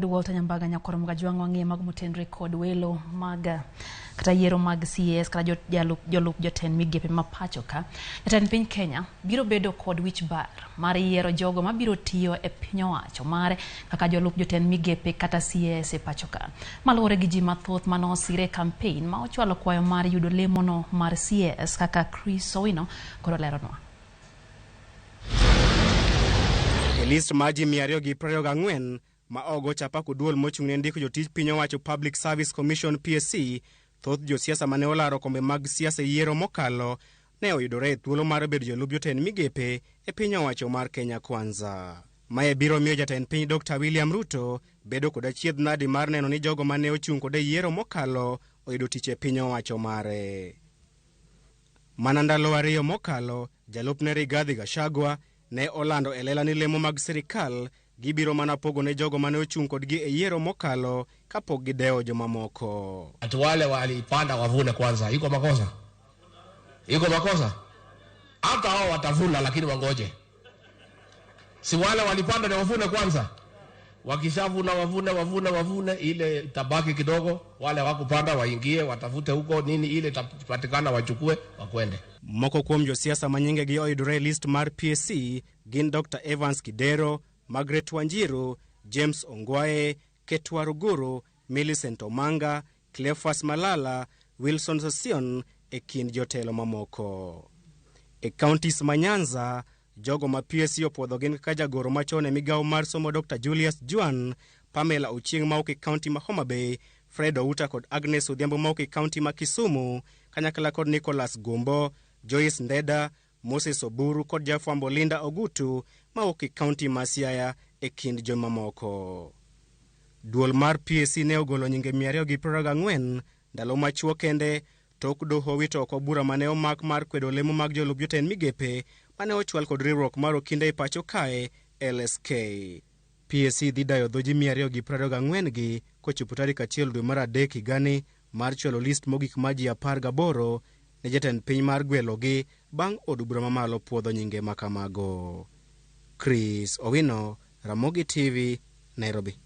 Walter Nyambaga nyakoro mga jwang wang'e mag mutendre kod welo mag kata yiero mag CS kata jolup jotend migepe mapacho ka. Jatend piny Kenya biro bedo kod wich bar mar yiero jogo mabiro tiyo e piny owacho mare kaka jolup jotend migepe kata CS e pacho ka. Maluwore gi ji mathoth manosire campaign ma ochwalo kwayo mar yudo lemono mar CS kaka Chris Owino koro leronwa. E list maji 224 ma ogo chapa kuduol mochung'ne ndiko jotich piny owacho Public Service Commission PSC, thoth josiasa mane olaro kombe mag siasa yiero mokalo ne oyudore e thuolo mar bedo jolup jotend migepe e piny owacho mar Kenya Kwanza. Mae biro miyo jatend piny Dr. William Ruto bedo kod achiedh nadi mar neno ni jogo mane ochung' kode yiero mokalo oyudo tich e piny owacho mare. Mana ndalo ariyo mokalo, jalupne Rigathi Gachagua ne olando e lela ni lemo mag sirikal gibiro mana pogo ne jogo mane ochung' kodgi e yiero mokalo kapok gideo jomamoko. Ati wale walipanda wavune kwanza, iko makosa? Iko makosa? Hata hao watavuna lakini wangoje. Si wale walipanda na wavune kwanza? Wakishavuna wavune ile tabaki kidogo, wale wakupanda waingie watafute huko nini ile tapatikana wachukue wakwende. Moko kuom josiasa manyinge gi oyudore list mar PSC gin Dr. Evans Kidero, Margaret Wanjiru, James Ongwae, Ketwa Ruguru, Millicent Omanga, Cleophas Malala, Wilson Sosion e kind jotelo mamoko. E counties manyanza, jogo ma PSC opwodho gin kaka jagoro machon e migawo mar somo Dr. Julius Juan, Pamela Ochieng mauke county ma Homa Bay, Fred Outa kod Agnes Odhiambo mauke county ma Kisumu, kanyakla kod Nicholas Gumbo, Joyce Ndeda, Moses Oburu kod Jafwambo Linda Ogutu mauke county ma Siaya e kind jomamoko. Duol mar PSC ne ogolo nyinge 224 ndalo machuo kende tok doho wito oko bura mane omak mar kwedo lemo mag jolup jotend migepe mane ochwal kod riwruok mar okinde e pacho kae LSK. PSC dhi dayo dhoji 224 gi kochopo tarik 1 dwe mar adek higani mar chwalo list mogik ma ji 18 ne jatend piny mar gwelogi bang' od bura mamalo puodho nyinge makamago. Chris Owino, Ramogi TV, Nairobi.